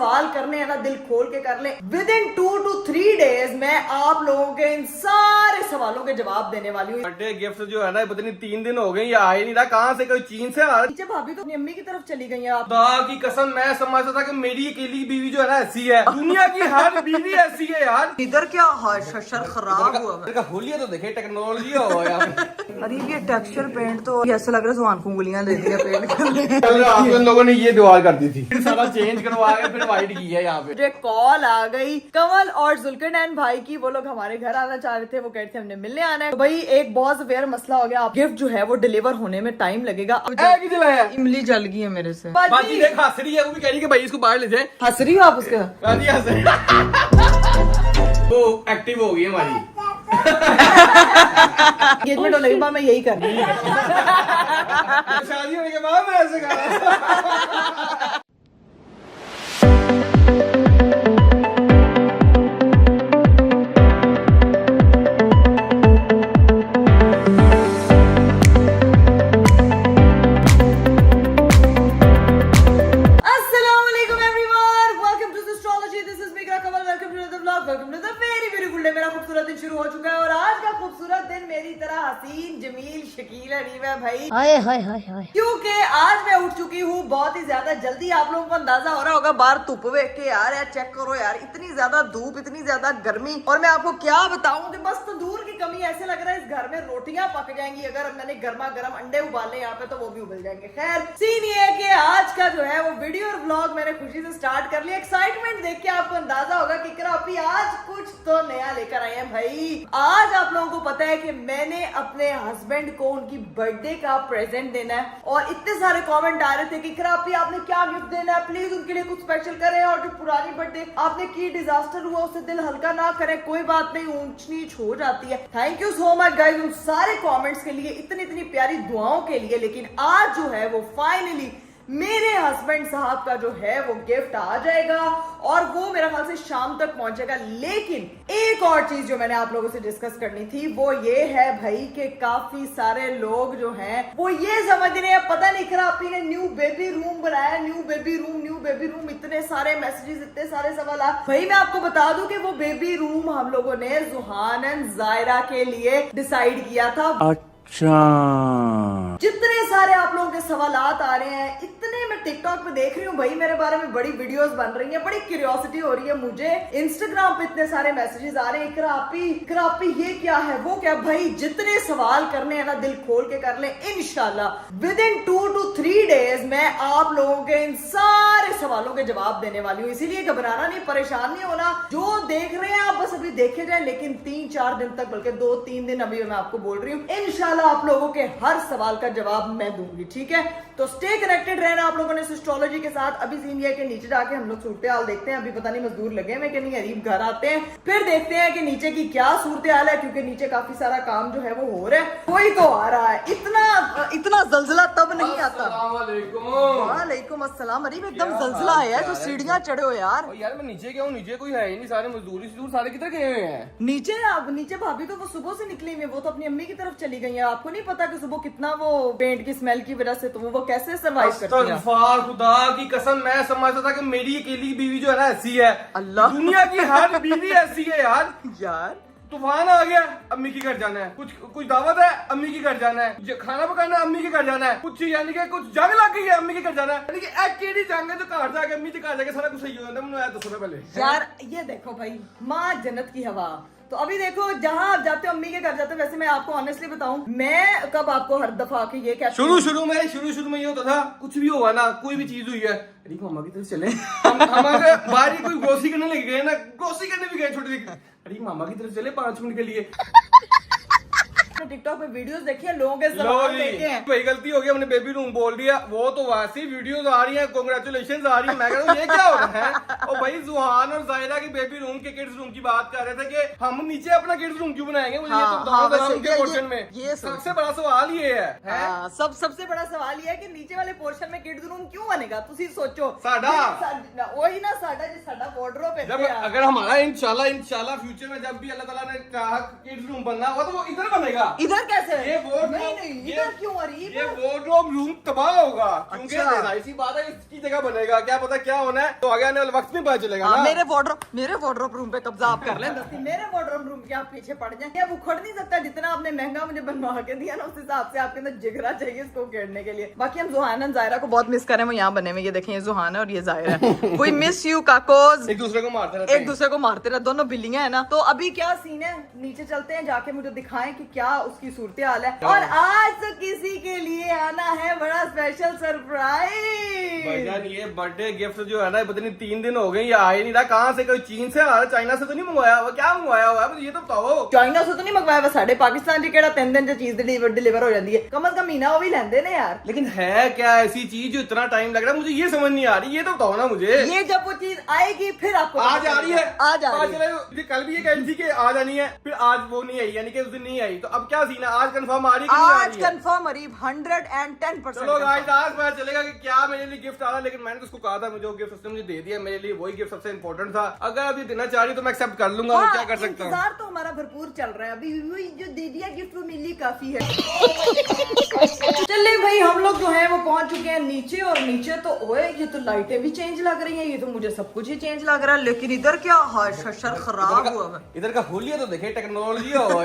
सवाल करने हैं ना दिल खोल के कर ले। विद इन 2 to 3 days मैं आप लोगों के इन सारे सवालों के जवाब देने वाली हूँ। बर्थडे गिफ्ट जो है ना पता नहीं 3 दिन हो गए ये आ ही नहीं रहा, कहाँ से कोई चीन से आ रहा। नीचे भाभी तो अपनी अम्मी की तरफ चली गई हैं आप। खुदा की कसम मैं समझता था कि मेरी अकेली बीवी जो है ना ऐसी है, दुनिया की हर बीवी ऐसी है यार। इधर क्या शर खराब हुआ है। होलिया तो देखे टेक्नोलॉजी हो यार। अरे ये टेक्सचर पेंट तो ऐसा लग रहा है सुहान को उंगलियां दे दी है पेंट करने। आप लोगों ने ये दीवार कर दी थी, फिर सारा चेंज करवा के फिर व्हाइट की है यहाँ पे। मुझे कॉल आ गई कमल और जुल्करनैन भाई की, वो लोग हमारे घर आना चाह रहे थे, वो कहते थे हमने मिलने आना है। तो भाई एक बहुत सेवियर मसला हो गया, गिफ्ट जो है वो डिलीवर होने में टाइम लगेगा। इमली जल गई है मेरे से। बाजी देख हंस रही है, वो भी कह रही है कि भाई इसको बाहर ले जाए। हंस रही हो आप उसके? बाजी हंस रही है। वो एक्टिव हो गई हमारी। एंगेजमेंट होने के बाद मैं यही कर रही हूँ। शादी होने के बाद मैं ऐसे कर रहा। मेरा खूबसूरत दिन शुरू हो चुका है और आज का खूबसूरत दिन मेरी तरह हसीन जमील शकील अरीब है भाई। हाय हाय हाय हाय। क्योंकि आज मैं उठ चुकी हूँ बहुत ही ज्यादा जल्दी। आप लोगों को अंदाजा हो रहा होगा बाहर धूप देख के यार चेक करो यार, इतनी ज्यादा धूप, इतनी ज्यादा गर्मी। और मैं आपको क्या बताऊं कि बस तंदूर की कमी, ऐसे लग रहा है इस घर में रोटियां पक जाएंगी अगर मैंने गर्मा गर्म अंडे उबाले यहाँ पे तो वो भी उबल जाएंगे। खैर सीन ये है कि आज का जो है वो वीडियो और व्लॉग मैंने खुशी से स्टार्ट कर लिया। एक्साइटमेंट देख के आपको अंदाजा होगा कि करापी आज कुछ तो नया लेकर आए हैं भाई। आज आप लोगों को पता है कि मैंने अपने हस्बैंड को उनकी बर्थडे का प्रेजेंट देना है और इतने सारे कमेंट आ रहे थे कि करापी आपने क्या गिफ्ट देना है, प्लीज उनके लिए कुछ स्पेशल करें। और जो पुरानी बर्थडे आपने की डिजास्टर हुआ उससे दिल हल्का ना करें, कोई बात नहीं, ऊंच नीच हो जाती है। Thank you so much guys उन सारे कमेंट्स के लिए, इतनी इतनी प्यारी दुआओं के लिए। लेकिन आज जो है वो फाइनली मेरे हस्बैंड साहब का जो है वो गिफ्ट आ जाएगा और वो मेरा ख्याल से शाम तक पहुंचेगा। लेकिन एक और चीज जो मैंने आप लोगों से डिस्कस करनी थी वो ये है भाई कि काफी सारे लोग जो हैं वो ये समझ रहे हैं, पता नहीं करापी ने न्यू बेबी रूम बनाया, न्यू बेबी रूम, इतने सारे मैसेजेस, इतने सारे सवाल। भाई मैं आपको बता दूं कि वो बेबी रूम हम लोगों ने जुहान एंड जायरा के लिए डिसाइड किया था। जितने सारे आप लोगों के सवालात आ रहे हैं, इतने मैं टिकटॉक पे देख रही हूँ भाई, मेरे बारे में बड़ी वीडियोस बन रही हैं, बड़ी क्यूरियोसिटी हो रही है मुझे। इंस्टाग्राम पे इतने सारे मैसेजेस आ रहे हैं, करापी ये क्या है वो क्या। भाई जितने सवाल करने हैं ना दिल खोल के कर ले। इंशाल्लाह विद इन 2 to 3 days मैं आप लोगों के इन सारे सवालों के जवाब देने वाली हूँ। इसीलिए घबराना नहीं, परेशान नहीं होना। जो देख रहे हैं आप बस अभी देखे जाए, लेकिन 3-4 दिन तक, बल्कि 2-3 दिन अभी मैं आपको बोल रही हूँ, इंशाल्लाह आप लोगों के हर सवाल का जवाब मैं दूंगी, ठीक है। तो स्टे कनेक्टेड रहना आप लोगों ने एस्ट्रोलॉजी के साथ। अभी सीन ये के नीचे जाके हम लोग सूरत हाल देखते हैं। अभी पता नहीं मजदूर लगे हैं कि नहीं, अरीब घर आते हैं फिर देखते हैं कि नीचे की क्या सूरत हाल है, क्योंकि नीचे काफी सारा काम जो है वो हो रहा है। कोई तो आ रहा है, इतना जल्जला तब नहीं आता। वालेकुम अस्सलाम। अरीब एकदम जल्जला है जो सीढ़ियां चढ़े हो यार। यार मैं नीचे गया हूँ, नीचे कोई है ही नहीं, सारे मजदूर सारे किधर गए हुए हैं? नीचे भाभी तो वो सुबह से निकली हुई है, वो तो अपनी अम्मी की तरफ चली गई है। आपको नहीं पता कि सुबह कितना वो पेंट की स्मेल की वजह से तो वो कैसे सर्वाइव करती है। खुदा की कसम मैं समझता था कि मेरी अकेली बीवी जो है ना ऐसी है, अल्लाह। दुनिया की हर बीवी ऐसी है यार। तूफान आ गया, अम्मी के घर जाना है, कुछ दावत है, अम्मी के घर जाना है, खाना पकाना है, अम्मी के घर जाना है, कुछ यानी कि कुछ जंग लग गई है, अम्मी के घर जाना है। यानी कि एक केड़ी जंग है जो घर जाके अम्मी के घर जाके सारा कुछ सही हो जाता है। मुझे दसो पहले यार ये देखो भाई, माँ जन्नत की हवा। तो अभी देखो जहाँ आप जाते हो अम्मी के घर जाते हो, वैसे मैं आपको ऑनेस्टली बताऊं, मैं कब आपको हर दफा के ये क्या शुरू में ये होता था, कुछ भी हुआ ना, कोई भी चीज हुई है, अरे मामा की तरफ चले, हमारे बाहर ही कोई ग्रोसरी करने लग गए ना, ग्रोसरी करने भी गए छोटी, अरे मामा की तरफ चले 5 मिनट के लिए। टिकटॉक पे वीडियोस देखिए, लोगों के सवाल देखे हैं। वही गलती हो गई, हमने बेबी रूम बोल दिया, वो तो वैसी वीडियोस आ रही हैं, कांग्रेचुलेशंस आ रही है। मैं कह रहा हूँ ये क्या हो रहा है, और भाई जुहान और जायरा की बेबी रूम के किड्स रूम की बात कर रहे थे कि हम नीचे अपना किड्स रूम क्यों बनाएंगे, मुझे ये तो बताओ जरा उनके पोर्शन में। ये सबसे बड़ा सवाल ये है सबसे बड़ा सवाल ये है कि नीचे वाले पोर्शन में किड्स रूम क्यों बनेगा, तुसी सोचो। साडा वही ना, साडा वार्डरोब है। जब अगर हमारा इंशाल्लाह फ्यूचर में जब भी अल्लाह ताला ने चाहा किड्स रूम बनना होगा तो वो इधर बनेगा। इधर कैसे? ये नहीं इधर क्यों अरीब? ये वार्डरोब रूम तबाह होगा क्योंकि ऐसी बात है इसकी जगह बनेगा, क्या पता क्या होना है तो आगे आने वाले वक्त में पता चलेगा ना। मेरे वार्डरोब रूम पे कब्जा आप कर लें दस्ती, मेरे वार्डरोब रूम के आप पीछे पड़ जाए। अब उखड़ नहीं सकता, जितना आपने महंगा मुझे बनवा के दिया ना उस हिसाब से आपके अंदर जिगरा चाहिए इसको उखेड़ने के लिए। बाकी हम जुहान और जायरा को बहुत मिस कर रहे हैं, वो यहाँ बने हुए, ये देखें ये जुहान है और ये जायरा है। वी मिस यू काकोज। एक दूसरे को मारते रहते हैं, दोनों बिल्लियां है ना। तो अभी क्या सीन है, नीचे चलते हैं, जाके मुझे दिखाएं कि क्या उसकी सूरत हाल है। और आज तो किसी के लिए आना है बड़ा स्पेशल सरप्राइज। भाईजान ये बर्थडे गिफ्ट जो है ना पता नहीं 3 दिन हो गए ये आ ही नहीं रहा, कहाँ से, कोई चीन से आ रहा, चाइना से तो नहीं मंगवाया हुआ, क्या मंगवाया हुआ है मुझे ये तो बताओ। चाइना से तो नहीं मंगवाया हुआ, साढ़े पाकिस्तान की केड़ा 3 दिन चीज डिलीवर हो जाती है, कम से कम महीना वो भी लेंदे ने यार। लेकिन है क्या ऐसी चीज जो इतना टाइम लग रहा है, मुझे ये समझ नहीं आ रही, ये तो बताओ ना मुझे। ये जब वो चीज आएगी फिर आपको आज आ रही है, आज आ रही है। कल भी ये कह रही थी कि आज आनी है, फिर आज वो नहीं आई, यानी कि उस दिन नहीं आई, तो अब क्या सीन है, आज कंफर्म आ रही है? आज कंफर्म अरीब 110%। चलो गाइस आज पता चलेगा कि क्या मेरे लिए गिफ्ट आ रहा है। लेकिन मैंने तो उसको कहा था मुझे वो गिफ्ट उसने मुझे दे दिया, मेरे लिए वही गिफ्ट सबसे इंपॉर्टेंट था। अगर अभी देना चाह रही तो मैं एक्सेप्ट कर लूंगा, क्या कर सकता हूँ। इंतजार तो हमारा भरपूर चल रहा है, अभी वही जो दे दिया गिफ्ट वो मिली काफी है। चलिए भाई हम लोग जो है वो पहुंच चुके हैं नीचे, और नीचे तो ओए ये तो लाइटें भी चेंज लग रही हैं, ये तो मुझे सब कुछ ही चेंज लग रहा है। लेकिन इधर क्या शशर खराब हुआ है, इधर का होलिया तो देखे टेक्नोलॉजी हो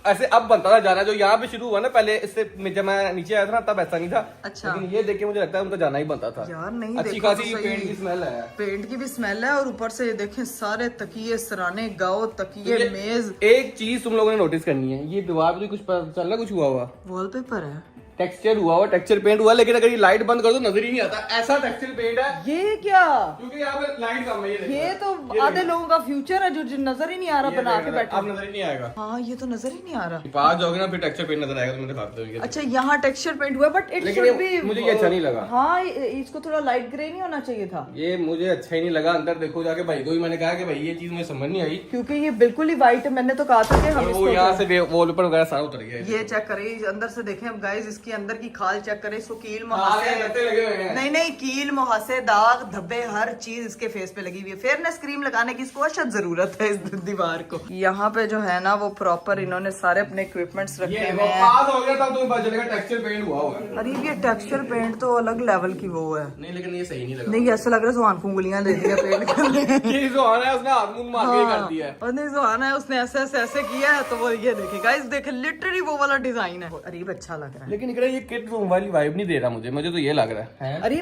ऐसे अब बनता था जाना, जो यहाँ पे शुरू हुआ ना, पहले इससे जब मैं नीचे आया था ना तब ऐसा नहीं था। अच्छा। लेकिन ये देख के मुझे लगता है उनका जाना ही बनता था यार। नहीं अच्छी खासी पेंट की स्मेल है, पेंट की भी स्मेल है, और ऊपर से ये देखें सारे तकिए सराने गाओ तकिए मेज। एक चीज तुम लोगों ने नोटिस करनी है, ये दीवार पे कुछ पता चल रहा, कुछ हुआ हुआ वॉलपेपर है, टेक्सचर हुआ हुआ, टेक्सचर पेंट हुआ, लेकिन अगर ये लाइट बंद कर दो नजर ही नहीं आता, ऐसा टेक्सचर पेंट है। ये क्या? क्योंकि यहाँ पे लाइट कम है, ये तो आधे लोगों का फ्यूचर है जो नजर ही नहीं आ रहा, बना के बैठे। अब नजर ही नहीं आएगा। हाँ ये तो नजर ही नहीं आ रहा। पास जाओगे ना फिर टेक्सचर पेंट नजर आएगा, तुम्हें दिखाते हुए। अच्छा यहाँ टेक्सचर पेंट हुआ, बट इट शुड बी, मुझे ये अच्छा नहीं लगा। हाँ इसको थोड़ा लाइट ग्रे नहीं होना चाहिए था, ये मुझे अच्छा ही नहीं लगा। अंदर देखो जाके भाई को भी मैंने कहा कि भाई ये चीज मुझे समझ नहीं आई, क्योंकि ये बिल्कुल ही व्हाइट है। मैंने तो कहा था कि हम वो यहाँ से वॉलपेपर वगैरह सारा उतर गया। ये चेक करें अंदर से, देखें अब गाइस इसकी अंदर की खाल चेक करें, इसको कील मुहासे लगे हुए हैं। नहीं कील मुहासे दाग धब्बे हर चीज इसके फेस पे लगी हुई है। फेयरनेस क्रीम लगाने की इसको अशद जरूरत है इस दीवार को। यहाँ पे जो है ना वो प्रॉपर इन्होंने सारे अपने इक्विपमेंट्स रखे हुए हैं। पास हो गया तब तुम्हें पता चलेगा टेक्सचर पेंट हुआ होगा। अरे ये टेक्सचर पेंट तो अलग लेवल की वो है। नहीं लेकिन ये सही नहीं लगा। नहीं ऐसा लग रहा है सुहान को उंगलियां दे दी है पेंट करने। ये सुहान है उसने हाथ मुंह मार के कर दिया है। और नहीं सुहान है उसने ऐसे ऐसे किया है, तो वो ये देखे गाइस, देखे लिटरली वो वाला डिजाइन है। अरीब अच्छा लग रहा है, लेकिन ये किड रूम वाली वाइब नहीं दे रहा मुझे तो ये लग रहा है। अरे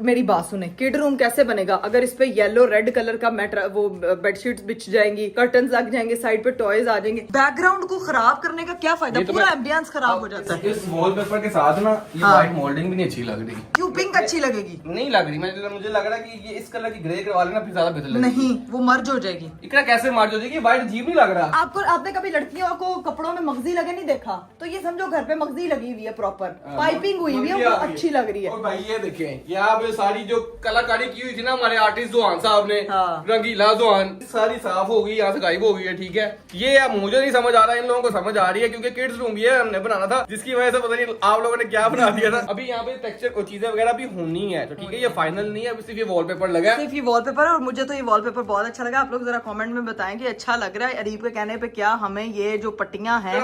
मेरी बात सुने, किड रूम कैसे बनेगा अगर इस पे येलो रेड कलर का वो बेडशीट्स बिछ जाएंगी, कर्टन्स लग जाएंगे, साइड पे टॉयज आ जाएंगे, बैकग्राउंड को खराब करने का क्या फायदा, पूरा एम्बियंस खराब हो जाता है। इस वॉलपेपर के साथ ना ये व्हाइट मोल्डिंग भी नहीं अच्छी लग रही। क्यों पिंक अच्छी लगेगी? नहीं लग रही, मुझे लग रहा है कि ये इस कलर की ग्रे करवा लेना फिर ज्यादा बेहतर लगेगी। नहीं वो मर्ज हो जाएगी। इकरा कैसे मर्ज हो जाएगी, व्हाइट अजीब नहीं लग रहा। आपने कभी लड़कियों को कपड़ों में मगजी लगे नहीं देखा? तो ये समझो घर पे मगजी लगी हुई है, प्रॉपर पाइपिंग हुई हुई है, वो अच्छी लग रही है। और भाई ये देखें यहाँ पे सारी जो कलाकारी की हुई थी ना हमारे आर्टिस्ट जुहान साहब ने, रंगीला जुहान, सारी साफ हो गई, यहाँ से गायब हो गई है। ठीक है, ये अब मुझे नहीं समझ आ रहा, इन लोगों को समझ आ रही है, क्योंकि किड्स रूम ये हमने बनाना था, जिसकी वजह से पता नहीं आप लोगों ने क्या बना दिया था। अभी यहाँ पे टेक्सचर और चीजें वगैरह भी होनी है, तो ठीक है, ये फाइनल नहीं है, अभी सिर्फ ये वॉलपेपर लगा है, सिर्फ ये वॉलपेपर है। और मुझे तो ये वॉलपेपर बहुत अच्छा लगा। आप लोग जरा कमेंट में बताएं कि अच्छा लग रहा है। अरीब के कहने पे क्या हमें ये जो पट्टियां हैं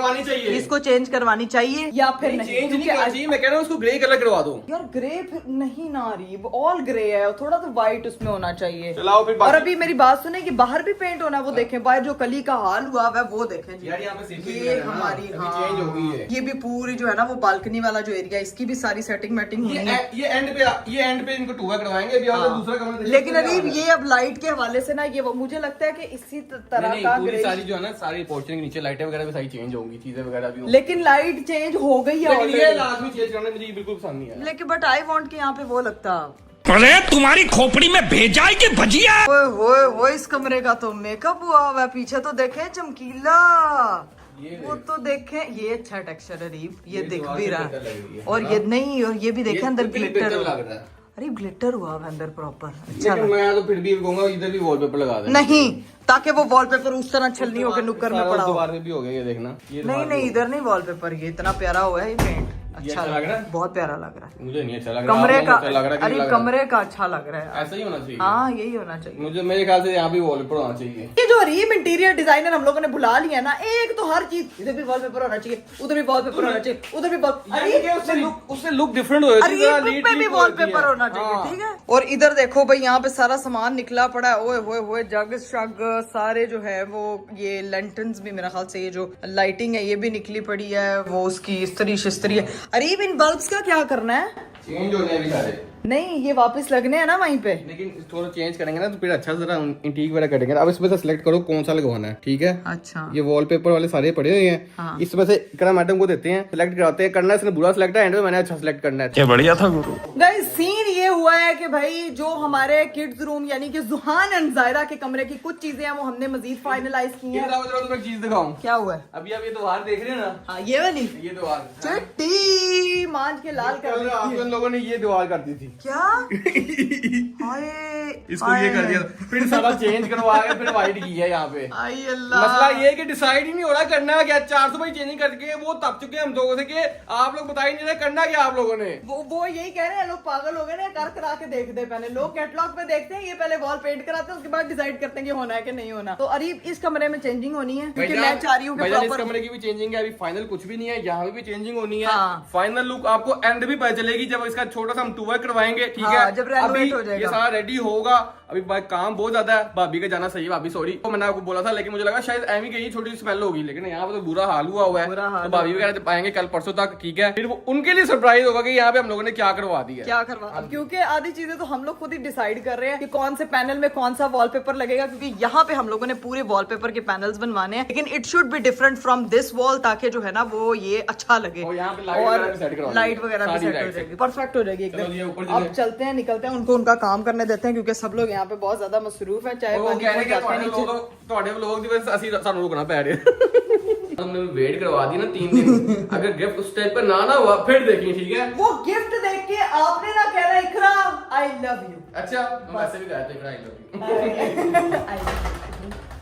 इसको चेंज करवानी चाहिए या फिर नहीं? चेंज नहीं करना चाहिए, मैं कह रहा हूँ उसको ग्रे कलर करवा दो। यार ग्रे फिर नहीं ना अरीब, ऑल ग्रे है, थोड़ा तो व्हाइट उसमें होना चाहिए। चलाओ फिर। और अभी मेरी बात सुने कि बाहर भी पेंट होना, वो देखें बाहर जो कली का हाल हुआ है वो देखें जी। यार यहाँ पे ये हमारी चेंज हो गई है। ये भी पूरी जो है ना वो बालकनी वाला जो एरिया, इसकी भी सारी सेटिंग मैटिंग हुई है। ये एंड पे इनको टूबा करवाएंगे अभी। दूसरा कमरा लेकिन अरीब ये अब लाइट के हवाले से ना ये मुझे लगता है कि इसी तरह का पूरी सारी जो है ना सारी पोर्शन के नीचे लाइटें वगैरह भी सारी चेंज होंगी, चीजें वगैरह भी। लेकिन लाइट चेंज हो गई है, ये लाजमी चेंज करना मुझे बिल्कुल पसंद नहीं है। लेकिन बट आई वांट कि यहाँ पे वो लगता, अरे तुम्हारी खोपड़ी में भेजा है कि भजिया? वो इस कमरे का तो मेकअप हुआ हुआ है, पीछे तो देखे चमकीला, वो तो देखे ये अच्छा टेक्सचर है अरीब, ये दिख भी रहा है। और ये नहीं, और ये भी देखे अंदर ग्लिटर अरे ग्लिटर हुआ है अंदर प्रॉपर, अच्छा लेकिन मैं तो फिर भी कहूंगा इधर भी वॉलपेपर लगा देना। नहीं, ताकि वो वॉलपेपर उस तरह छलनी होकर नुक्कर में पड़ा हो। दीवार में भी हो गया ये देखना। ये नहीं नहीं, इधर नहीं वॉलपेपर, ये इतना प्यारा हुआ है ये पेंट, अच्छा लग रहा है, बहुत प्यारा लग रहा है। मुझे नहीं अच्छा लग रहा। कमरे का, अच्छा लग रहा है, अरे कमरे का अच्छा लग रहा है, ऐसा ही होना चाहिए। हाँ यही होना चाहिए। मुझे मेरे ख्याल से यहाँ भी वॉलपेपर होना चाहिए। ये जो अरीब इंटीरियर डिजाइनर हम लोगों ने बुला लिया ना, एक तो हर चीज, इधर भी वॉलपेपर होना चाहिए, उधर भी वॉलपेपर होना चाहिए, उधर भी उससे लुक डिफरेंट हो जाती है, पे भी वॉलपेपर होना चाहिए, ठीक है। और इधर देखो भाई, यहाँ पे सारा सामान निकला पड़ा है, ओए होए होए, जग शग सारे जो है वो, ये लेंटन्स भी मेरा ख्याल से, ये जो लाइटिंग है ये भी निकली पड़ी है, वो उसकी इस्त्री शिस्त्री है। अरीब इन बल्ब्स का क्या करना है? चेंज होने हैं अभी सारे। नहीं, ये वापस लगने हैं ना वहीं पे, लेकिन थोड़ा चेंज करेंगे ना तो फिर अच्छा जरा इंटीक वगैरह करेंगे। अब इसमें से सिलेक्ट करो कौन सा लगवाना है, ठीक है। अच्छा, ये वॉलपेपर वाले सारे पड़े हुए हैं, हाँ। इसमें से इकरा मैडम को देते हैं, सिलेक्ट कराते हैं, करना है इसने बुरा सिलेक्ट है, एंड में मैंने अच्छा सिलेक्ट करना है। ये बढ़िया था गुरु। गाइस सीन ये हुआ है कि भाई जो हमारे किड्स रूम यानी कि जुहान एंड जायरा के कमरे की कुछ चीजें हैं वो हमने मजीद फाइनलाइज की ये है। तुम्हें एक चीज दिखाऊं, क्या हुआ है? अभी आप ये द्वार देख रहे हैं ना, हाँ ये वाली ये द्वार चिट्टी मांझ के लाल कर दी आप है। उन लोगों ने ये द्वार कर दी थी। क्या? हाय, इसको ये कर दिया, फिर सारा चेंज करवा के फिर व्हाइट की है यहाँ पे। आई अल्लाह। मसला ये है कि डिसाइड ही नहीं हो रहा करना क्या। 400 भाई चेंजिंग करके वो तब चुके हैं हम लोगों से कि आप लोग बता ही नहीं रहे करना क्या आप लोगों ने। वो यही कह रहे हैं, लोग पागल हो गए ना, कर करा के देखते हैं पहले, लोग कैटलॉग पे देखते हैं, ये पहले वॉल पेंट कराते हैं, उसके बाद डिसाइड करते हैं कि होना है कि नहीं होना। तो अरीब इस कमरे में चेंजिंग होनी है, क्योंकि मैं चाह रही हूँ कि भाईजान इस प्रॉपर कमरे की भी चेंजिंग है, अभी फाइनल कुछ भी नहीं है, यहाँ भी चेंजिंग होनी है। हाँ। फाइनल लुक आपको एंड भी पता चलेगी जब इसका छोटा सा हम टूर करवाएंगे, ठीक हाँ, है। जब renovate अभी हो जाएगा। ये सारा रेडी होगा, अभी भाई काम बहुत ज्यादा है, भाभी का जाना सही है, भाभी सॉरी तो मैंने आपको बोला था, लेकिन मुझे लगा शायद एमी की छोटी सी स्मेल होगी, लेकिन यहाँ पे तो बुरा हाल हुआ हुआ है। तो भाभी वगैरह आएंगे कल परसों तक, ठीक है। फिर वो उनके लिए सरप्राइज होगा कि यहाँ पे हम लोगों ने क्या करवा दिया, क्या करवा, क्योंकि आधी चीजें तो हम लोग खुद ही डिसाइड कर रहे हैं कि कौन से पैनल में कौन सा वॉलपेपर लगेगा, क्योंकि यहाँ पे हम लोगों ने पूरे वॉलपेपर के पैनल्स बनवाने हैं, लेकिन it should be different from this wall, ताकि जो है ना वो ये अच्छा लगे और यहाँ पे लाइट वगैरह भी सेट करवा लाइट वगैरह भी सेट हो जाएगी, परफेक्ट हो जाएगी चलो ये ऊपर एकदम। अब चलते हैं, निकलते हैं, उनको उनका काम करने देते हैं, क्योंकि सब लोग यहाँ पे बहुत ज्यादा मसरूफ है, चाहे पानी पहुंच जाते हैं नीचे। ਤੁਹਾਡੇ ਵਲੋਗ ਦੀ ਵਜ੍ਹਾ ਅਸੀਂ ਸਾਨੂੰ ਰੁਕਣਾ ਪੈ ਰਿਹਾ। हमने वेट करवा दी ना 3 दिन, अगर गिफ्ट उस टाइप पर ना हुआ फिर देखिए, ठीक है। वो गिफ्ट देख के आपने ना कहना इकरा आई लव यू। अच्छा हम ऐसे भी कहते हैं आई लव यू।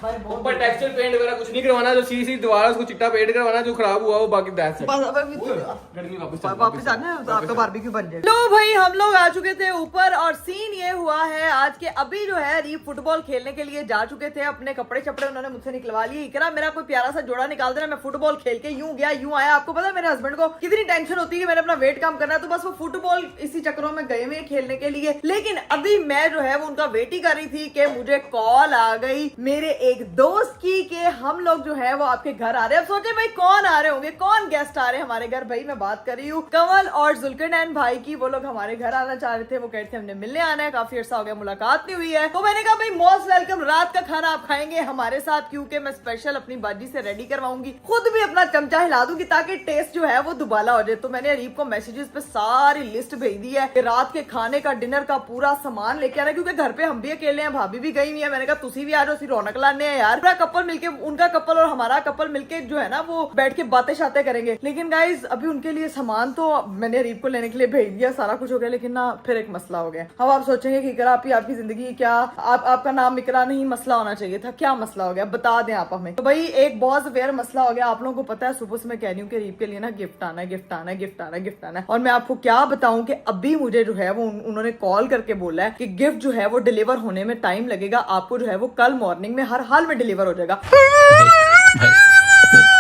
भाई बहुत ऊपर टेक्सचर पेंट वगैरह कुछ नहीं करवाना, जो सीधी सीधी दीवार है उसको चिट्टा पेंट करवाना, जो खराब हुआ वो बाकी दैट्स इट। गर्मी वापस आना है तो आपका बारबेक्यू बन जाएगा। लो भाई हम लोग आ चुके थे ऊपर, और सीन ये हुआ है आज के, अभी जो है रीफ फुटबॉल खेलने के लिए जा चुके थे, अपने कपड़े चपड़े उन्होंने मुझसे निकलवा लिए। इकरा मेरा कोई प्यारा सा जोड़ा निकाल देना, मैं फुटबॉल खेल के यूं गया यूं आया। आपको पता है मेरे हस्बैंड को कितनी टेंशन होती है, मैंने अपना वेट कम करना है, तो बस वो फुटबॉल इसी चक्करों में गए हुए खेलने के लिए। लेकिन अभी मैं जो है वो उनका वेट ही कर रही थी कि मुझे कॉल आ गई मेरे एक दोस्त की कि हम लोग जो है वो आपके घर आ रहे हैं। अब सोचे भाई कौन आ रहे होंगे, कौन गेस्ट आ रहे हैं हमारे घर। भाई मैं बात कर रही हूँ कमल और जुल्करनैन भाई की, वो लोग हमारे घर आना चाह रहे थे, वो कहते थे हमने मिलने आना है, काफी अर्सा हो गया मुलाकात नहीं हुई है। तो मैंने कहा भाई मोस्ट वेलकम, रात का खाना आप खाएंगे हमारे साथ, क्योंकि मैं स्पेशल अपनी बाजी से रेडी करवाऊंगी, खुद भी अपना चमचा हिला दूंगी ताकि टेस्ट जो है वो दुबाला हो जाए। तो मैंने अरीब को मैसेजेस पे सारी लिस्ट भेज दी है कि रात के खाने का डिनर का पूरा सामान लेके आना, क्योंकि घर पे हम भी अकेले हैं, भाभी भी गई हुई है। मैंने कहा तुसी भी आ जाओ, रौनक लाने हैं यार, पूरा कपल मिलके, उनका कपल और हमारा कपल मिलके जो है ना वो बैठ के बातें शातें करेंगे। लेकिन गाइज अभी उनके लिए सामान तो मैंने अरीब को लेने के लिए भेज दिया, सारा कुछ हो गया, लेकिन ना फिर एक मसला हो गया। अब आप सोचेंगे कि इकरा आपकी जिंदगी क्या, आपका नाम इकरा नहीं, मसला होना चाहिए था, क्या मसला हो गया बता दें आप हमें। तो भाई एक बहुत अवेयर मसला हो गया, आप लोगों को पता है सुबह से मैं कह रही हूँ कि अरीब के लिए ना गिफ्ट आना है, गिफ्ट आना है, गिफ्ट आना है, गिफ्ट आना है। और मैं आपको क्या बताऊं कि अभी मुझे जो है वो उन्होंने कॉल करके बोला है कि गिफ्ट जो है वो डिलीवर होने में टाइम लगेगा, आपको जो है वो कल मॉर्निंग में हर हाल में डिलीवर हो जाएगा।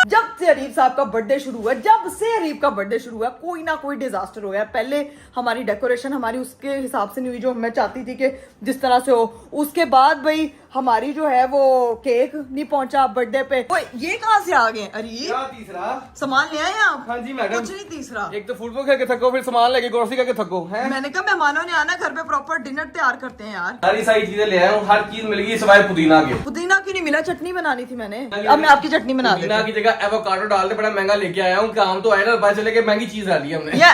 जब से अरीब साहब का बर्थडे शुरू हुआ, जब से अरीब का बर्थडे शुरू हुआ, कोई ना कोई डिजास्टर हो गया। पहले हमारी डेकोरेशन हमारी उसके हिसाब से नहीं हुई जो मैं चाहती थी कि जिस तरह से हो। उसके बाद भाई हमारी जो है वो केक नहीं पहुंचा बर्थडे पे। ये कहाँ से आ गए अरीब? तीसरा सामान ले आए आप? हाँ जी मैडम। कुछ नहीं तीसरा, एक तो फुटबॉल खेल के थको, फिर सामान लेके ग्रोसरी करके थको है। मैंने कहा मेहमानों ने आना, घर पे प्रॉपर डिनर तैयार करते हैं यार। सारी सारी चीजें ले आया हूँ, हर चीज मिल गई सिवाय पुदीना के। पुदीना की क्यों नहीं मिला? चटनी बनानी थी मैंने। अब मैं आपकी चटनी बना पुदीना की जगह एवोकाडो डाल दे, बड़ा महंगा लेके आया हूँ। काम तो आया ना, पता चले कि महंगी चीज डाली है हमने। या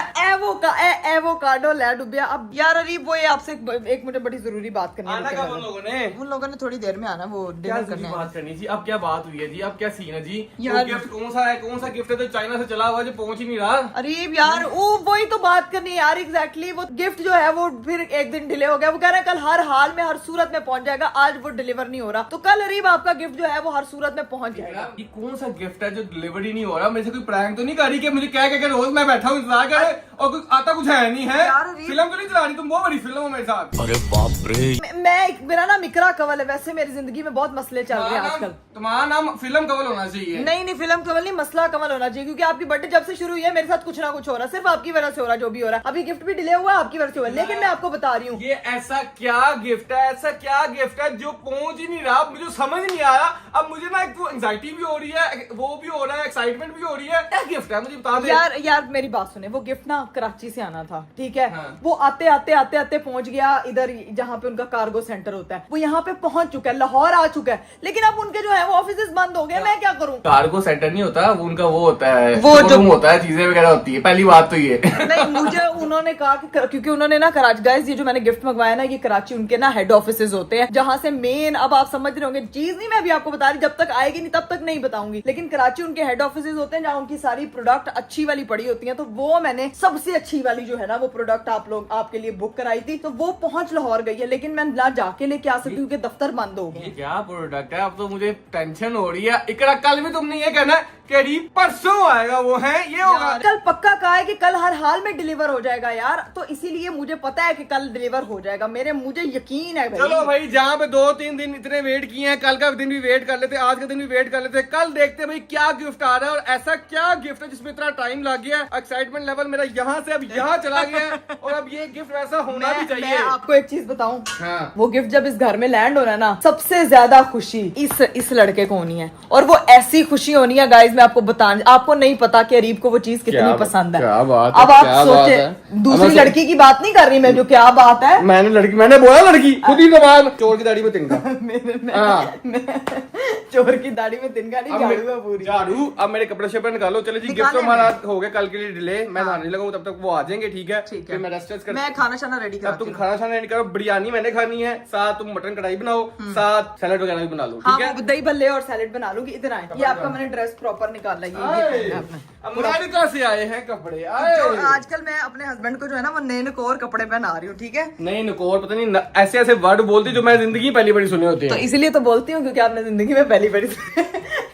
एवोकाडो ले डूबिया। अब यार अरीब वो ये आपसे एक मुझे बड़ी जरूरी बात करनी आना कब उन लोगों ने थोड़ी देर में आना, वो क्या डिनर करने बात करनी थी? अब क्या बात हुई है जी? अब क्या सीन है जी? यार गिफ्ट कौन सा है? कौन सा गिफ्ट है जो चाइना से चला हुआ जो पहुंच ही नहीं रहा? अरीब यार वो वही तो बात करनी है यार। एग्जैक्टली वो गिफ्ट जो है वो फिर एक दिन डिले हो गया। वो कह रहा है कल हर हाल में हर सूरत में पहुंच जाएगा, आज वो डिलीवर नहीं हो रहा। तो कल अरीब आपका गिफ्ट जो है वो हर सूरत में पहुंच जाएगा। ये कौन सा गिफ्ट है जो डिलीवरी नहीं हो रहा? मेरे से कोई प्रैंक तो नहीं कर रही कि मुझे क्या क्या रोज मैं बैठा हूँ इंतजार कर रहे और कुछ आता कुछ है नहीं है? यार अरीब- फिल्म तो नहीं चला रही तुम? बहुत बड़ी फिल्म हो मेरे साथ। अरे बाप रे। मेरा ना मिकरा कवल है। वैसे मेरी जिंदगी में बहुत मसले चल रहे हैं आजकल। तुम्हारा नाम फिल्म कवल होना चाहिए। नहीं फिल्म कवल नहीं, मसला कवल होना चाहिए। क्योंकि आपकी बर्थडे जब से शुरू हुई है मेरे साथ कुछ ना कुछ हो रहा है। सिर्फ आपकी वजह से हो रहा है जो भी हो रहा है। अभी गिफ्ट भी डिले हुआ आपकी वजह से हुआ है। लेकिन मैं आपको बता रही हूँ ये ऐसा क्या गिफ्ट है, ऐसा क्या गिफ्ट है जो पहुंच ही नहीं रहा? मुझे समझ नहीं आ रहा। अब मुझे ना एक तो एंजाइटी भी हो रही है, वो भी हो रहा है, एक्साइटमेंट भी हो रही है। क्या गिफ्ट है मुझे बता दे। यार मेरी बात सुने। वो गिफ्ट ना कराची से आना था, ठीक है। हाँ। वो आते पहुंच गया इधर जहाँ पे उनका कार्गो सेंटर होता है। वो यहाँ पे पहुंच चुका है, लाहौर आ चुका है। लेकिन अब उनके जो है वो ऑफिस बंद हो गए। मैं क्या करूँ? कार्गो सेंटर नहीं होता, वो उनका वो होता है, वो जो- शोरूम होता है, चीजें वगैरह होती है। पहली बात तो ये नहीं मुझे उन्होंने कहा कि क्योंकि उन्होंने ना कराची, गाइस ये जो मैंने गिफ्ट मंगवाया ना ये कराची उनके ना हेड ऑफिसेज होते हैं जहां से मेन, अब आप समझ रहे होंगे चीज नहीं मैं अभी आपको बता रही, जब तक आएगी नहीं तब तक नहीं बताऊंगी। लेकिन कराची उनके हेड ऑफिसेज होते हैं जहां उनकी सारी प्रोडक्ट अच्छी वाली पड़ी होती है। तो वो मैंने सबसे अच्छी वाली जो है ना वो प्रोडक्ट आप लोग आपके लिए बुक कराई थी। तो वो पहुंच लाहौर गई है। लेकिन मैं ना जाके लेके आ सकती हूँ क्योंकि दफ्तर बंद हो ये गए। क्या प्रोडक्ट है? अब तो मुझे टेंशन हो रही है। इकरा कल भी तुमने ये कहना कि अरीब परसों आएगा, वो है ये होगा। कल पक्का कहा है कि कल हर हाल में डिलीवर हो जाएगा यार। तो इसीलिए मुझे पता है कि कल डिलीवर हो जाएगा। मुझे यकीन है भाई। चलो भाई, जहाँ पे 2-3 दिन इतने वेट किए हैं, कल का दिन भी वेट कर लेते, आज का दिन भी वेट कर लेते, कल देखते भाई क्या गिफ्ट आ रहा है। और ऐसा क्या गिफ्ट है जिसमें इतना टाइम लग गया? एक्साइटमेंट लेवल मेरा यहाँ से अब यहाँ चला गया है। और अब ये गिफ्ट वैसा होना भी चाहिए। मैं आपको एक चीज बताऊं, हाँ। वो गिफ्ट जब इस घर में लैंड होना ना, सबसे ज्यादा खुशी इस लड़के को होनी है। और वो ऐसी खुशी होनी है गाइज, मैं आपको आपको नहीं पता कि अरीब को वो चीज कितनी पसंद है। क्या बात है, अब आप क्या बात सोचे, है। दूसरी अब लड़की की बात नहीं कर रही मैं, जो क्या बात है। मैंने बोला लड़की खुद ही जबान चोर की दाढ़ी में तिनका। चोर की दाढ़ी में तिनका नहीं, झाड़ू है पूरी। झाड़ू। अब मेरे कपड़े शपड़े निकालो। चलो जी, गिफ्ट निकाले हमारा हो गया कल के लिए डिले। मैं नहाने लगा हूँ, तब तक वो आ जाएंगे। ठीक है, ठीक फिर है। मैं रेस्ट कर। मैं खाना शाना रेडी अब करती तुम हूँ। खाना शाना रेडी करो। बिरयानी मैंने खानी है, साथ तुम मटन कढ़ाई बनाओ, साथ सैलड वगैरह भी बना लो। हाँ ठीक है। वो दही भल्ले और सैलेड बना लूंगी। इधर आए, ये आपका मैंने ड्रेस प्रॉपर निकाला। ये पहना है आपने। अमेरिका से आए हैं कपड़े। जो आजकल मैं अपने हस्बैंड को जो है ना वो नए नकोर कपड़े पहना रही हूँ, ठीक है। नहीं नुकोर, पता नहीं ऐसे ऐसे वर्ड बोलती जो मैं जिंदगी में पहली बार सुने होते तो हैं। इसलिए तो बोलती हूँ क्योंकि आपने जिंदगी में पहली बार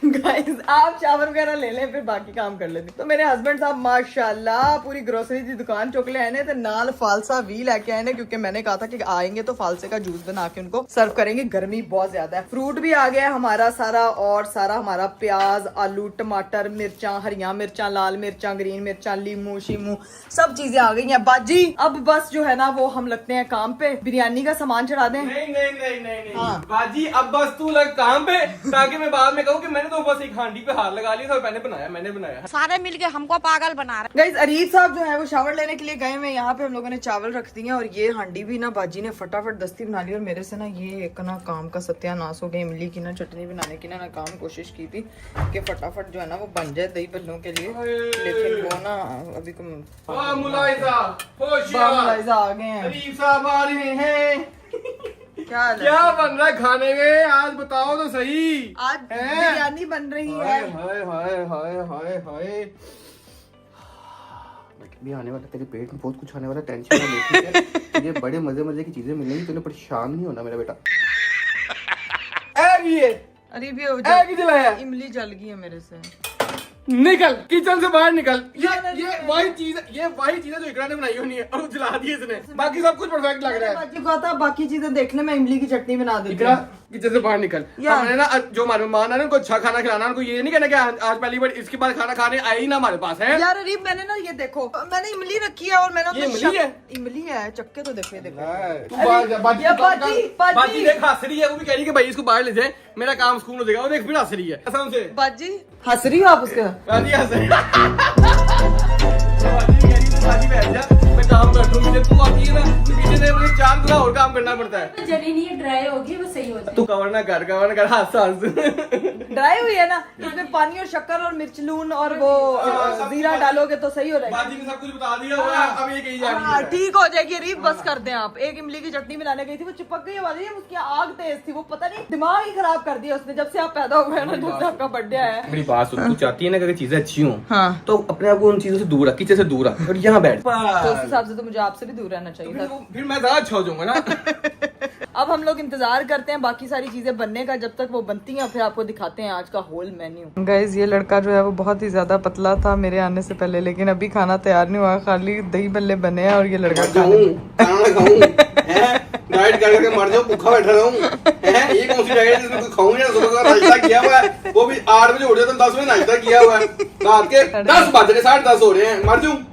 गाइस आप शावर वगैरह ले लें फिर बाकी काम कर लेते। तो मेरे हस्बैंड साहब माशाल्लाह पूरी ग्रोसरी की दुकान चुकले आए ने ते नाल फालसा भी लेके आए ने, क्योंकि मैंने कहा था कि आएंगे तो फालसे का जूस बना के उनको सर्व करेंगे। गर्मी बहुत ज्यादा है। फ्रूट भी आ गया है हमारा सारा, और सारा हमारा प्याज, आलू, टमाटर, मिर्चा, हरिया मिर्चा, लाल मिर्चा, ग्रीन मिर्चा, लीमू शीमू सब चीजें आ गई हैं। बाजी अब बस जो है ना वो हम लगते हैं काम पे। बिरयानी का सामान चढ़ा दें। नहीं। हाँ। बाजी अब बस तू लग काम पे, ताकि मैं बाद में कहूँ कि मैंने तो बस एक हांडी पे हाथ लगा लिया था, मैंने बनाया। सारे मिलके हमको पागल बना रहे। गाइस अरीब साहब जो है वो शावर लेने के लिए गए हुए। यहाँ पे हम लोगों ने चावल रख दिए और ये हांडी भी ना बाजी ने फटाफट दस्ती बना ली। और मेरे से ना ये एक ना काम का सत्यानाश हो गया। इमली की ना चटनी बनाने की ना काम कोशिश की थी कि फटाफट जो है ना वो बन जाए दही भल्लों के लिए, लेकिन वो ना अभी मुलाइजा आ गए हैं। अरीब साहब आ रहे हैं। क्या बन रहा है खाने में आज? बताओ तो सही। आज बिरयानी बन रही है। हाय भी आने वाला, तेरे पेट में बहुत कुछ आने वाला, टेंशन ना ले। ठीक है, तुझे बड़े मजे की चीजें मिलेंगी, तूने परेशान नहीं होना मेरा बेटा। अरे भी जलाया। इमली जल गई है मेरे से। निकल किचन से बाहर निकल। ये वही चीज है जो इकरा ने बनाई होनी है और वो जला दी इसने। बाकी सब कुछ परफेक्ट लग रहा है। बाजी को आता बाकी चीजें देखने में इमली की चटनी बना देती इकरा हूँ। किचन से बाहर निकल। हमने ना जो हमारे मेहमान है उनको अच्छा खाना खिलाना, उनको ये नहीं कहना कि आज पहली बार इसके बाद खाना खाने आए ही ना हमारे पास है। यार अरीब मैंने ना ये देखो, मैंने इमली रखी है और मैंने ये इमली है? इमली है, चक्के तो देखो। तू बाहर जा। बाजी देख हंस रही है, वो भी कह रही है कि भाई इसको बाहर ले जाए, मेरा काम सुकून हो जाएगा। वो देख फिर हंस रही है कसम से। बाजी हंस रही हो आप उसके? बाजी हंस रही है। बाजी कह रही है, बाजी बैठ जा, मैं मैं काम बैठूं, मुझे तू आती है ना पीछे से मुझे 4 गुना और काम करना पड़ता है। तो जली नहीं है, ड्राई होगी वो सही हो जाएगी। तू कवर ना कर हाथ ड्राई हुई है ना, इसमें पानी और शक्कर और मिर्च लून और वो जीरा डालोगे तो सही हो जाएगा। बाजी ने सब कुछ बता दिया हुआ है, अब ये कही जा रही है। ठीक हो जाएगी रीत, बस कर दें आप। एक इमली की चटनी बनाने गई थी, वो चिपक गई वाली, उसकी आग तेज थी, वो पता नहीं दिमाग ही खराब कर दिया उसने जब से आप पैदा हुए हैं ना, जब से आपका बर्थडे आया है। मेरी बात सुन, तू चाहती है ना कि चीजें अच्छी हों, हाँ। तो अपने आप को उन चीजों से दूर रख, किचन से दूर रख और यहाँ बैठ। तो उस हिसाब से तो मुझे आपसे भी दूर रहना चाहिए था। फिर मैं ज्यादा अच्छा हो जाऊंगा ना। अब हम लोग इंतजार करते हैं बाकी सारी चीजें बनने का, जब तक वो बनती हैं फिर आपको दिखाते हैं आज का होल मेन्यू। गाइस ये लड़का जो है वो बहुत ही ज्यादा पतला था मेरे आने से पहले, लेकिन अभी खाना तैयार नहीं हुआ, खाली दही बल्ले बने हैं और ये लड़का डाइट करके मर जाऊं, भूखा बैठा रहूं। ये कौन सी डाइट है जिसमें कुछ खाऊं या सुबह का नाश्ता किया हुआ है, वो भी 8 बजे उठ जाता हूं, 10 बजे नाश्ता किया हुआ है, रात के 10 बज रहे 10:30 हो रहे हैं, मर जाऊं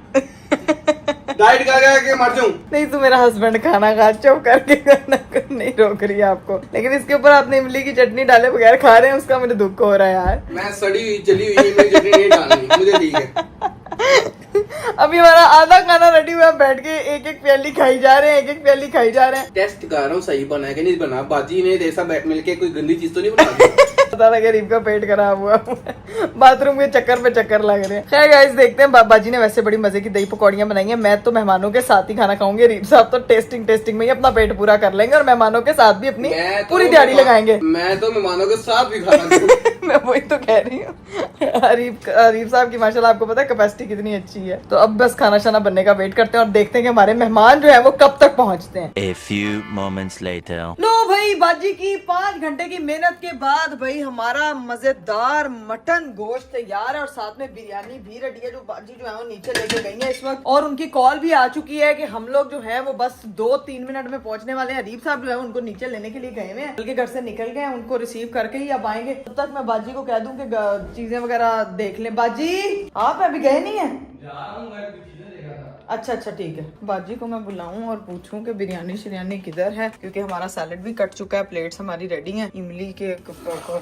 डाइट करके मर जाऊं। नहीं तो मेरा हस्बैंड खाना खा चुप करके खाना नहीं रोक रही है आपको, लेकिन इसके ऊपर आपने इमली की चटनी डाले बगैर खा रहे हैं, उसका मुझे दुख हो रहा है यार। मैं सड़ी हुई जली हुई इमली की चटनी नहीं डालनी, मुझे ठीक है। अभी हमारा आधा खाना रेडी हुआ, बैठ के एक एक प्याली खाई जा रहे हैं, एक एक प्याली खाई जा रहे हैं। टेस्ट कर रहा हूँ सही बना है कि नहीं बना, बाजी ने ऐसा मिलके कोई गंदी चीज तो नहीं बना दी। पता लगे रीब का पेट खराब हुआ, बाथरूम के चक्कर पे चक्कर लग रहे हैं। खैर गाइस देखते हैं, बाजी ने वैसे बड़ी मजे की दही पकौड़ियां बनाई हैं, मैं तो मेहमानों के साथ ही खाना खाऊंगी, रीब साहब तो टेस्टिंग में ही अपना पेट पूरा कर लेंगे और मेहमानों के साथ भी अपनी पूरी दिहाड़ी लगाएंगे। मैं तो मेहमानों के साथ भी खाना मैं वही तो कह रही हूँ। अरीब साहब की माशाल्लाह आपको पता है कैपेसिटी कितनी अच्छी है। तो अब बस खाना शाना बनने का वेट करते हैं और देखते हैं कि हमारे मेहमान जो है वो कब तक पहुंचते हैं। A few moments later. लो भाई बाजी की 5 घंटे की मेहनत के बाद भाई हमारा मजेदार मटन गोश्त तैयार है और साथ में बिरयानी भी रेडी है, जो बाजी जो है वो नीचे लेके गई है इस वक्त, और उनकी कॉल भी आ चुकी है कि हम लोग जो है वो बस 2-3 मिनट में पहुंचने वाले हैं। अरीब साहब जो है उनको नीचे लेने के लिए गए हुए हैं, बल्कि घर से निकल गए हैं, उनको रिसीव करके ही अब आएंगे। तब तक मैं बाजी को कह दूं कि चीजें वगैरह देख लें। बाजी आप अभी गए नहीं है? अच्छा ठीक है, बाजी को मैं बुलाऊं और पूछूं कि बिरयानी शिरयानी किधर है, क्योंकि हमारा सैलेड भी कट चुका है, प्लेट्स हमारी रेडी हैं। इमली के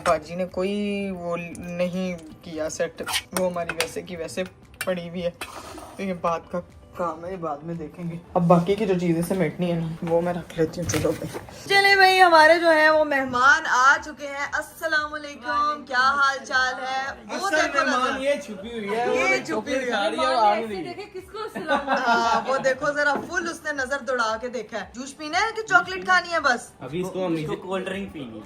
बाजी ने कोई वो नहीं किया सेट, वो हमारी वैसे की वैसे पड़ी हुई है, तो ये बात का काम है, बाद में देखेंगे। अब बाकी की जो चीजें समेटनी है ना वो मैं रख लेती हूँ। चलो भाई चले भाई, हमारे जो है वो मेहमान आ चुके हैं। अस्सलाम वालेकुम, क्या हाल चाल है? वो देखो ना, ये छुपी हुई है, ये छुपी हुई है, किसको हाँ वो देखो जरा, फुल उसने नजर दौड़ा के देखा है। जूस पीना है कि चॉकलेट खानी है? बस अभी इसको हम नीचे कोल्ड ड्रिंक पीनी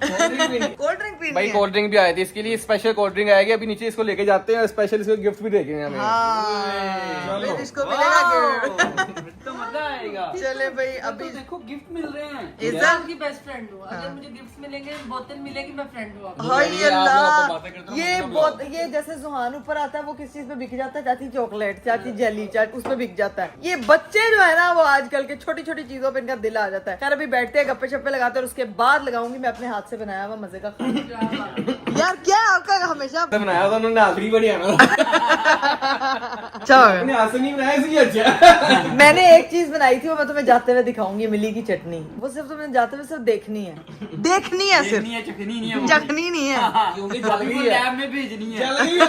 कोल्ड ड्रिंक पीनी भाई है। कोल्ड ड्रिंक भी आए थे, इसके लिए स्पेशल कोल्ड ड्रिंक आएगी, अभी नीचे इसको लेके जाते हैं, स्पेशल इसको गिफ्ट भी देंगे हमें। हाँ फिर इसको मिलेगा तो मजा आएगा। चले भाई अभी देखो गिफ्ट मिल रहे हैं। इज्जत की बेस्ट फ्रेंड हूँ, अगर मुझे गिफ्ट्स मिलेंगे, बोतल मिलेगी, मैं फ्रेंड हूँ। हाय अल्लाह, ये बहुत, ये जैसे जुहान ऊपर आता है वो किस चीज पे बिक जाता है, चाची चॉकलेट, चाची जेली, चाची उसमें बिक जाता है। ये बच्चे जो है ना वो आजकल के छोटी छोटी चीजों पे इनका दिल आ जाता है। खैर अभी बैठते हैं, गप्पे शप्पे लगाते हैं और उसके बाद लगाऊंगी मैं अपने हाथ से बनाया हुआ मजे का खाना। यार क्या आपका हमेशा बनाया था उन्होंने, आखिरी बड़ी आना अच्छा हाथ से नहीं बनाया, इसलिए अच्छा। मैंने एक चीज बनाई थी, वो मैं तुम्हें जाते हुए दिखाऊंगी, इमली की चटनी। वो सिर्फ तुम्हें जाते हुए सिर्फ देखनी है सिर्फ चखनी नहीं है, चखनी नहीं है। क्योंकि जल गई है, लैब में भेजनी है। जल गई है।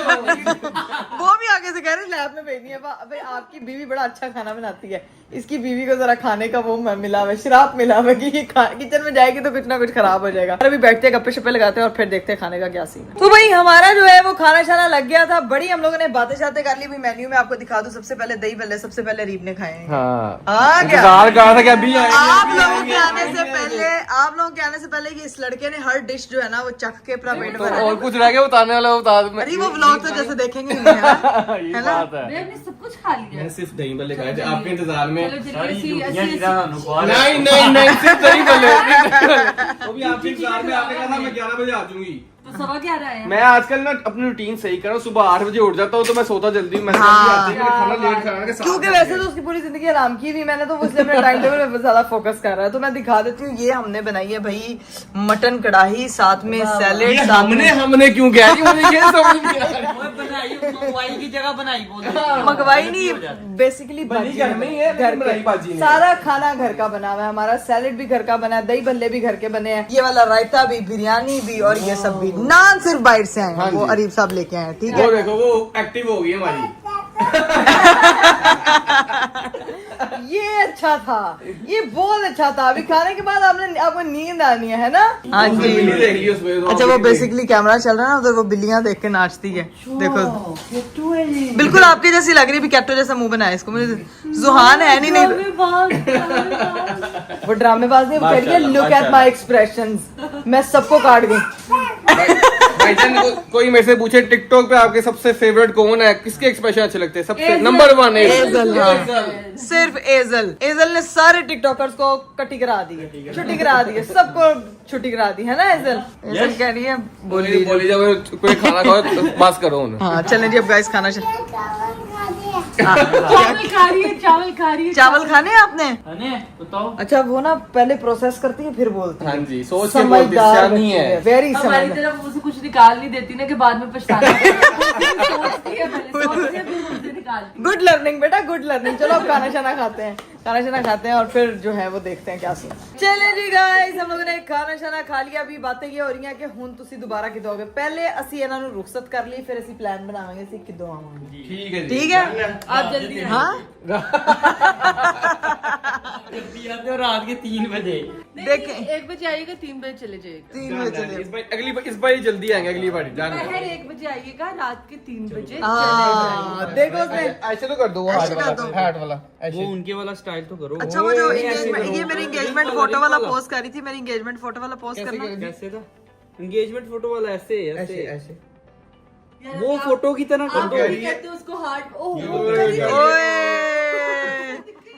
वो भी आगे से कह रहे लैब में भेजनी है। भाई आपकी बीवी बड़ा अच्छा खाना बनाती है, इसकी बीवी को जरा खाने का वो मिला हुआ, श्राप मिला हुआ कि किचन में जाएगी तो कुछ ना कुछ खराब हो जाएगा। अभी बैठते हैं, गप्पे शप्पे लगाते हैं और फिर देखते हैं खाने का क्या सीन है। तो भाई हमारा जो है वो खाना शाना लग गया था, बड़ी हम लोगों ने बातें शातें कर ली। मेन्यू में आपको दिखा दूं, सबसे पहले दही बल्ले सबसे पहले रीब ने खाए हैं। हाँ क्या इंतजार कर रहा था कि अभी आएंगे, आप अभी लोगों के आएंगे, आने से पहले, आप लोगों के आने से पहले कि इस लड़के ने हर डिश जो है ना वो चख के अपना पेट तो भरा। और कुछ रह गया बताने वाला, बता दो। अरे वो व्लॉग तो जैसे देखेंगे ही नहीं, है ना? ये है ना? बात है। हमने सब कुछ खा लिया। मैंने सिर्फ दही बल्ले खाए थे आपके इंतजार में। चलो जल्दी सारी से ड्यूटियां ऐसी- जिरा नहीं नहीं नहीं, सिर्फ दही बल्ले। वो भी आपके इंतजार में, आपने कहा था मैं 11 बजे आ जाऊंगी। तो 11:15 आया। मैं आजकल ना अपनी रूटीन सही कर रहा हूँ, सुबह 8 बजे उठ जाता हूँ तो मैं सोता जल्दी, मैं हाँ। जल्दी आती है, मैंने खाना लेट खाना के साथ क्योंकि वैसे तो उसकी पूरी जिंदगी आराम की थी, मैंने तो उससे अपने टाइम टेबल पे ज्यादा फोकस कर रहा है। तो मैं दिखा देती हूँ, ये हमने बनाई है भाई मटन कढ़ाई, साथ में सैलेड, ये साथ में हमने क्यों किया कि मुझे ये समझ नहीं आ रहा। बनाई मंगवाई की जगह बनाई बोल मंगवाई नहीं, बेसिकली बनी घर में ही है, घर लेकिन बनाई बाजी के ने। सारा खाना घर का बना हुआ है हमारा। सैलेड भी घर का बना है, दही बल्ले भी घर के बने हैं, ये वाला रायता भी, बिरयानी भी, और ये सब भी। नान सिर्फ बाहर से आए हैं, हाँ वो जी। अरीब साहब लेके आए हैं, ठीक वो है। देखो वो एक्टिव हो गई हमारी। ये अच्छा था, ये बहुत अच्छा था। अभी खाने के बाद आपको नींद आनी है ना? हाँ जी। बिल्ली देख रही है उसमें तो अच्छा, वो बेसिकली कैमरा चल रहा है ना उधर, वो बिल्लियां देख के नाचती है। देखो बिल्कुल आपकी जैसी लग रही है, कैटो जैसा मुंह बनाया इसको। मुझे जुहान है नहीं वो ड्रामेबाज नहीं, वो कह रही है लुक एट माय एक्सप्रेशंस, मैं सबको काट गई। भाईजान कोई मेरे से पूछे टिकटॉक पे आपके सबसे फेवरेट कौन है, किसके एक्सप्रेशन अच्छे लगते हैं? सबसे नंबर 1 एजल। सिर्फ एजल ने सारे टिकटॉकर्स को कटी करा दी है, छुट्टी करा दी है, सबको छुट्टी करा दी है ना एजल? एजल कह रही है बोली जब कोई खाना खाओ तो बस करो उन्हें। हाँ चलें जी, अब गाइस खाना चावल खा रही है, चावल खा रही है। चावल खाने हैं आपने? बताओ। अच्छा, वो ना पहले प्रोसेस करती है फिर बोलती है। हाँ जी, सोच के बोलती है, नहीं है। वेरी हमारी तरफ मुझसे कुछ निकाल नहीं देती ना कि बाद में पछताना सोचती है, पहले सोचती है फिर मुझसे निकालती है। गुड लर्निंग बेटा, गुड लर्निंग। चलो अब खाना शाना खाते हैं, खाना शाना खाते हैं और फिर जो है वो देखते हैं क्या सीन। चले जी गाइस, हम लोगों ने खाना शाना खा लिया। अभी बातें ये हो रही हैं कि हुन तुसी दोबारा किदों आओगे। पहले ਅਸੀਂ ਇਹਨਾਂ ਨੂੰ रुखसत कर ली, फिर ਅਸੀਂ प्लान बनावांगे ਅਸੀਂ किदों आवांगे। ठीक है ठीक है, आप जल्दी हाँ जब भी आते हो रात के 3 बजे। देखें 1 बजे आइएगा, 3 बजे चले जाइएगा। 3 बजे चले। इस बार जल्दी आएंगे, अगली बार जान। पहले 1 बजे आइएगा, रात के 3 बजे हाँ देखो उसने। ऐसे तो कर दो, वो ऐसे कर दो। हार्ट वाला वो ऐसे। उनके वाला स्टाइल तो करो। अच्छा, वो जो ये मेरी एंगेजमेंट फोटो वाला पोस्ट करी थी, मेरी एंगेजमेंट फोटो वाला पोस्ट करना। कैसे था एंगेजमेंट फोटो वाला? ऐसे ऐसे ऐसे वो फोटो की तरह कर आप दो। भी कहते हो उसको हार्ट। ओए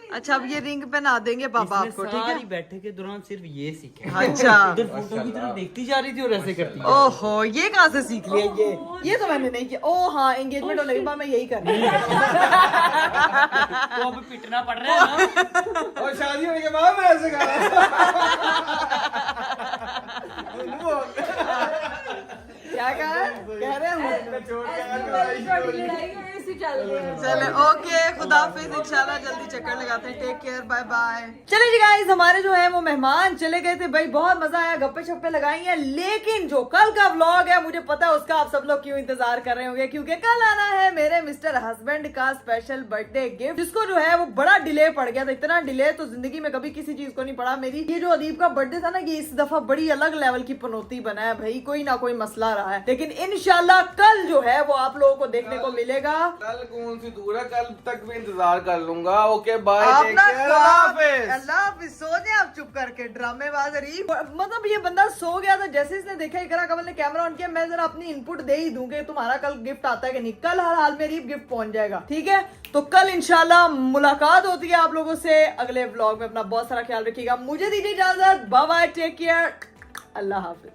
अच्छा, अब ये रिंग पहना देंगे पापा आपको, ठीक है? सारी बैठक के दौरान सिर्फ ये सीखे। अच्छा। इधर फोटो की तरफ देखती जा रही थी और ऐसे करती। ओहो, ये कहाँ से सीख लिया ये तो मैंने नहीं किया। ओ हाँ, एंगेजमेंट होने के बाद मैं यही कर रही हूँ। तो अब पिटना पड़ रहा है ना। और शादी होने के बाद मैं ऐसे कर रहा क्या कह रहे हैं? ऐसी चल रही है। चले ओके, खुदाफिज, इंशाल्लाह जल्दी चक्कर लगाते हैं। Take care, bye bye. चले जी गाइस, हमारे जो है वो मेहमान चले गए थे भाई, बहुत मजा आया, गप्पे शप्पे लगाई हैं। लेकिन जो कल का व्लॉग है, मुझे पता है उसका आप सब लोग क्यों इंतजार कर रहे होंगे, क्योंकि कल आना है मेरे मिस्टर हस्बैंड का स्पेशल बर्थडे गिफ्ट, जिसको जो है वो बड़ा डिले पड़ गया था। इतना डिले तो जिंदगी में कभी किसी चीज को नहीं पड़ा। मेरी ये जो अदीब का बर्थडे था ना, ये इस दफा बड़ी अलग लेवल की पनौती बना है भाई, कोई ना कोई मसला रहा है। लेकिन इंशाल्लाह कल जो है वो आप लोगों को देखने को मिलेगा। कल कौन सी दूर है, कल तक भी इंतजार कर लूंगा। ओके बाय, आप टेक ना केयर, अल्लाह हाफिज। अल्लाह हाफिज। सो जाए आप चुप करके, ड्रामेबाज अरीब। मतलब ये बंदा सो गया था, जैसे इसने देखा इकरा कमल ने कैमरा ऑन किया, मैं जरा अपनी इनपुट दे ही दूं कि तुम्हारा कल गिफ्ट आता है कि नहीं। कल हर हाल में अरीब गिफ्ट पहुंच जाएगा, ठीक है? तो कल इंशाल्लाह मुलाकात होती है आप लोगों से अगले व्लॉग में। अपना बहुत सारा ख्याल रखिएगा, मुझे दीजिए इजाजत, बाय बाय, टेक केयर, अल्लाह हाफिज।